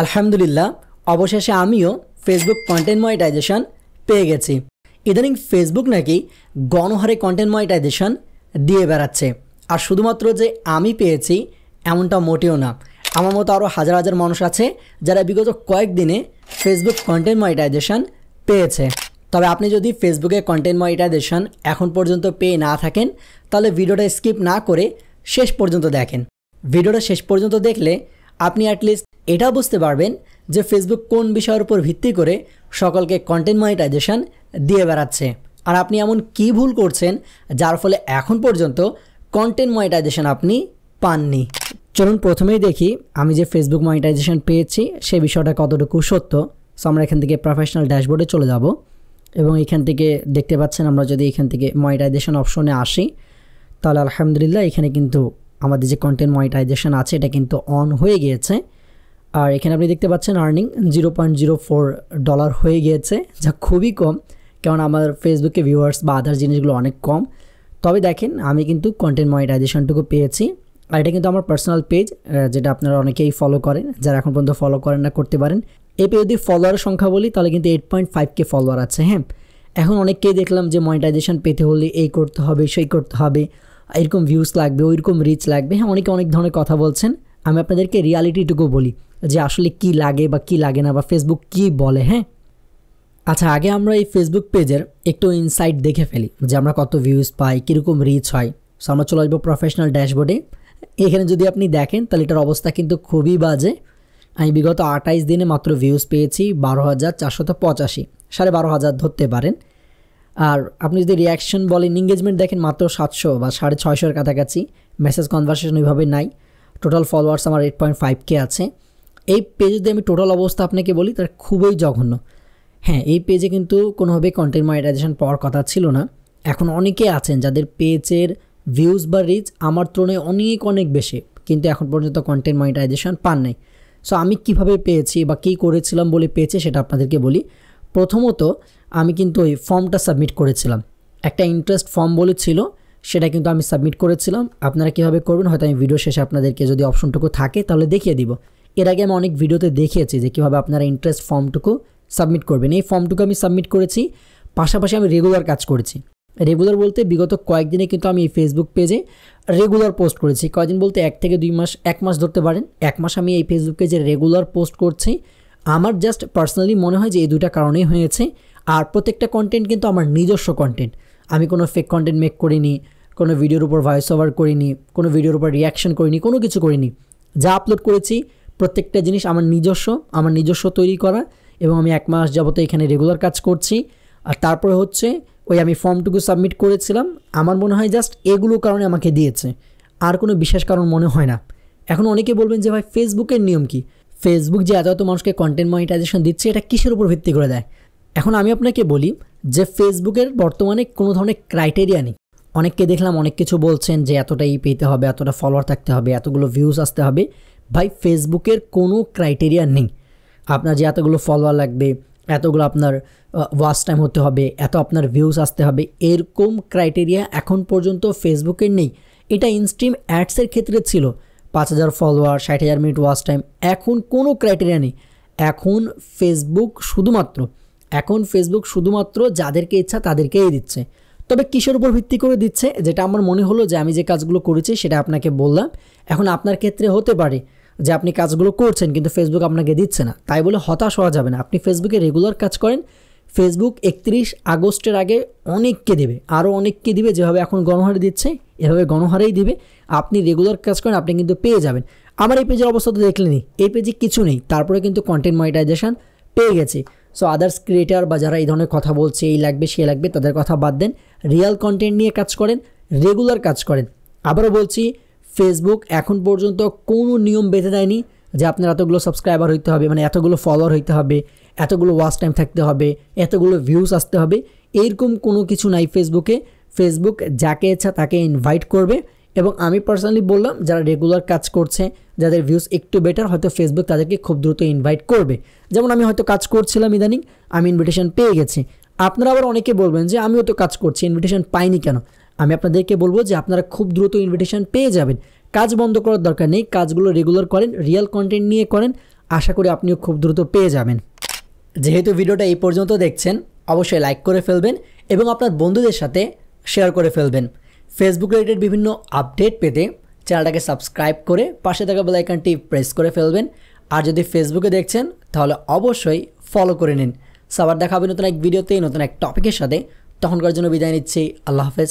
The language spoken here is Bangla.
আলহামদুলিল্লাহ, অবশেষে আমিও ফেসবুক কন্টেন্ট মনিটাইজেশন পেয়ে গেছি। ইদানিং ফেসবুক নাকি গণহারে কন্টেন্ট মনিটাইজেশন দিয়ে বেড়াচ্ছে। আর শুধুমাত্র যে আমি পেয়েছি এমনটা মোটেও না, আমার মতো আরও হাজার হাজার মানুষ আছে যারা বিগত কয়েকদিনে ফেসবুক কন্টেন্ট মনিটাইজেশন পেয়েছে। তবে আপনি যদি ফেসবুকে কন্টেন্ট মনিটাইজেশন এখন পর্যন্ত পেয়ে না থাকেন তাহলে ভিডিওটা স্কিপ না করে শেষ পর্যন্ত দেখেন। ভিডিওটা শেষ পর্যন্ত দেখলে আপনি অ্যাটলিস্ট এটা বুঝতে পারবেন যে ফেসবুক কোন বিষয়ের উপর ভিত্তি করে সকলকে কন্টেন্ট মনিটাইজেশন দিয়ে বেড়াচ্ছে, আর আপনি এমন কী ভুল করছেন যার ফলে এখন পর্যন্ত কন্টেন্ট মনিটাইজেশন আপনি পাননি। চলুন প্রথমেই দেখি আমি যে ফেসবুক মনিটাইজেশন পেয়েছি সে বিষয়টা কতটুকু সত্য। সো আমরা এখান থেকে প্রফেশনাল ড্যাশবোর্ডে চলে যাব এবং এখান থেকে দেখতে পাচ্ছেন আমরা যদি এখান থেকে মনিটাইজেশন অপশনে আসি তাহলে আলহামদুলিল্লাহ এখানে কিন্তু আমাদের যে কন্টেন্ট মনিটাইজেশন আছে এটা কিন্তু অন হয়ে গিয়েছে। আর এখানে আপনি দেখতে পাচ্ছেন আর্নিং $0.04 হয়ে গিয়েছে, যা খুবই কম, কারণ আমার ফেসবুকে ভিউয়ার্স বা আদার জিনিসগুলো অনেক কম। তবে দেখেন আমি কিন্তু কন্টেন্ট মনিটাইজেশনটুকু পেয়েছি। আর এটা কিন্তু আমার পার্সোনাল পেজ, যেটা আপনারা অনেকেই ফলো করেন, যারা এখন পর্যন্ত ফলো করেন না করতে পারেন। এই পেজ যদি ফলোয়ারের সংখ্যা বলি তাহলে কিন্তু 8.5K ফলোয়ার আছে। হ্যাঁ, এখন অনেককেই দেখলাম যে মনিটাইজেশন পেতে হলে এই করতে হবে সেই করতে হবে, এরকম ভিউজ লাগবে, ওইরকম রিচ লাগবে। হ্যাঁ, অনেকে অনেক ধরনের কথা বলছেন। আমি আপনাদেরকে রিয়ালিটিটুকু বলি যে আসলে কি লাগে বা কি লাগে না বা ফেসবুক কি বলে। হ্যাঁ, আচ্ছা, আগে আমরা এই ফেসবুক পেজের একটু ইনসাইট দেখে ফেলি যে আমরা কত ভিউজ পাই, কীরকম রিচ হয়। সো আমরা চলে আসবো প্রফেশনাল ড্যাশবোর্ডে। এখানে যদি আপনি দেখেন তাহলে এটার অবস্থা কিন্তু খুবই বাজে। আমি বিগত 28 দিনে মাত্র ভিউজ পেয়েছি 12,485, 12,500 ধরতে পারেন। আর আপনি যদি রিয়াকশন বলেন, এঙ্গেজমেন্ট দেখেন মাত্র 700 বা 650-এর কাছাকাছি। মেসেজ কনভারসেশন ওইভাবে নাই। টোটাল ফলোয়ার্স আমার 8.5K আছে। এই পেজে যদি আমি টোটাল অবস্থা আপনাকে বলি তার খুবই জঘন্য। হ্যাঁ, এই পেজে কিন্তু কোনোভাবে কন্টেন্ট মনিটাইজেশন পাওয়ার কথা ছিল না। এখন অনেকে আছেন যাদের পেজের ভিউজ বা রিচ আমার তুলনায় অনেক অনেক বেশি, কিন্তু এখন পর্যন্ত কন্টেন্ট মনিটাইজেশন পান নাই। সো আমি কিভাবে পেয়েছি বা কী করেছিলাম বলে পেয়েছি সেটা আপনাদেরকে বলি। প্রথমত আমি কিন্তু ওই ফর্মটা সাবমিট করেছিলাম, একটা ইন্টারেস্ট ফর্ম বলেছিল, সেটা কিন্তু আমি সাবমিট করেছিলাম। আপনারা কীভাবে করবেন হয়তো আমি ভিডিও শেষে আপনাদেরকে যদি অপশনটুকু থাকে তাহলে দেখিয়ে দিব। এর আগে আমি অনেক ভিডিওতে দেখিয়েছি যে কীভাবে আপনারা ইন্টারেস্ট ফর্মটুকু সাবমিট করবেন। এই ফর্মটুকু আমি সাবমিট করেছি, পাশাপাশি আমি রেগুলার কাজ করেছি। রেগুলার বলতে বিগত কয়েকদিনে কিন্তু আমি এই ফেসবুক পেজে রেগুলার পোস্ট করেছি। কয়েকদিন বলতে 1 থেকে 2 মাস, 1 মাস ধরতে পারেন। 1 মাস আমি এই ফেসবুক পেজে রেগুলার পোস্ট করছি। আমার জাস্ট পার্সোনালি মনে হয় যে এই দুইটা কারণেই হয়েছে। আর প্রত্যেকটা কন্টেন্ট কিন্তু আমার নিজস্ব কন্টেন্ট, আমি কোনো ফেক কন্টেন্ট মেক করিনি, কোনো ভিডিওর উপর ভয়েস ওভার করিনি, কোনো ভিডিওর উপর রিয়াকশন করিনি, কোনো কিছু করিনি। যা আপলোড করেছি প্রত্যেকটা জিনিস আমার নিজস্ব তৈরি করা, এবং আমি 1 মাস যাবত এখানে রেগুলার কাজ করছি। আর তারপরে হচ্ছে ওই আমি ফর্মটুকু সাবমিট করেছিলাম। আমার মনে হয় জাস্ট এগুলো কারণে আমাকে দিয়েছে, আর কোনো বিশেষ কারণ মনে হয় না। এখন অনেকে বলবেন যে ভাই ফেসবুকের নিয়ম কি, ফেসবুক যে এত মানুষকে কন্টেন্ট মনিটাইজেশন দিচ্ছে এটা কিসের উপর ভিত্তি করে দেয়? এখন আমি আপনাকে বলি যে ফেসবুকের বর্তমানে কোনো ধরনের ক্রাইটেরিয়া নেই। অনেককে দেখলাম অনেক কিছু বলছেন যে এতটাই পেতে হবে, এতটা ফলোয়ার থাকতে হবে, এতগুলো ভিউজ আসতে হবে। ভাই ফেসবুকের কোনো ক্রাইটেরিয়া নেই। আপনার যে এতগুলো ফলোয়ার লাগবে, এতগুলো আপনার ওয়াচ টাইম হতে হবে, এত আপনার ভিউজ আসতে হবে, এরকম ক্রাইটেরিয়া এখন পর্যন্ত ফেসবুকের নেই। এটা ইনস্ট্রিম অ্যাডসের ক্ষেত্রে ছিল 5,000 ফলোয়ার, 60,000 মিনিট ওয়াচ টাইম। এখন কোনো ক্রাইটেরিয়া নেই। এখন ফেসবুক শুধুমাত্র যাদেরকে ইচ্ছা তাদেরকেই দিচ্ছে। তবে কিসের উপর ভিত্তি করে দিচ্ছে, যেটা আমার মনে হলো যে আমি যে কাজগুলো করেছি সেটা আপনাকে বললাম। এখন আপনার ক্ষেত্রে হতে পারে যে আপনি কাজগুলো করছেন কিন্তু ফেসবুক আপনাকে দিচ্ছে না, তাই বলে হতাশ হওয়া যাবে না। আপনি ফেসবুকে রেগুলার কাজ করেন, ফেসবুক 31 আগস্টের আগে অনেককে দেবে, আরও অনেককে দিবে। যেভাবে এখন গণহারে দিচ্ছে এভাবে গণহারেই দিবে। আপনি রেগুলার কাজ করেন, আপনি কিন্তু পেয়ে যাবেন। আমার এই পেজের অবস্থা তো দেখলেনি, এই পেজে কিছু নেই, তারপরে কিন্তু কন্টেন্ট মনিটাইজেশন পেয়ে গেছি। সো আদার্স ক্রিয়েটার বা যারা এই ধরনের কথা বলছে এই লাগবে সে লাগবে, তাদের কথা বাদ দেন। রিয়াল কন্টেন্ট নিয়ে কাজ করেন, রেগুলার কাজ করেন। আবারও বলছি, ফেসবুক এখন পর্যন্ত কোনো নিয়ম বেঁধে দেয়নি যে আপনার এতগুলো সাবস্ক্রাইবার হইতে হবে, মানে এতগুলো ফলোয়ার হইতে হবে, এতগুলো ওয়াচ টাইম থাকতে হবে, এতগুলো ভিউজ আসতে হবে, এইরকম কোনো কিছু নাই ফেসবুকে। ফেসবুক যাকে ইচ্ছা তাকে ইনভাইট করবে। এবং আমি পার্সোনালি বললাম যারা রেগুলার কাজ করছে, যাদের ভিউজ একটু বেটার, হয়তো ফেসবুক তাদেরকে খুব দ্রুত ইনভাইট করবে। যেমন আমি হয়তো কাজ করছিলাম ইদানিং, আমি ইনভিটেশন পেয়ে গেছি। আপনারা আবার অনেকে বলবেন যে আমিও তো কাজ করছি, ইনভিটেশন পাইনি কেন? আমি আপনাদেরকে বলবো যে আপনারা খুব দ্রুত ইনভিটেশন পেয়ে যাবেন। কাজ বন্ধ করার দরকার নেই, কাজগুলো রেগুলার করেন, রিয়েল কন্টেন্ট নিয়ে করেন, আশা করি আপনিও খুব দ্রুত পেয়ে যাবেন। যেহেতু ভিডিওটা এই পর্যন্ত দেখছেন, অবশ্যই লাইক করে ফেলবেন এবং আপনার বন্ধুদের সাথে শেয়ার করে ফেলবেন। ফেসবুক রিলেটেড বিভিন্ন আপডেট পেতে চ্যানেলটাকে সাবস্ক্রাইব করে পাশে থাকা বেল আইকনটি প্রেস করে ফেলবেন। আর যদি ফেসবুকে দেখছেন তাহলে অবশ্যই ফলো করে নিন। আবার দেখা হবে নতুন এক ভিডিওতে, নতুন এক টপিকের সাথে। তখনকার জন্য বিদায় নিচ্ছি। আল্লাহ হাফেজ।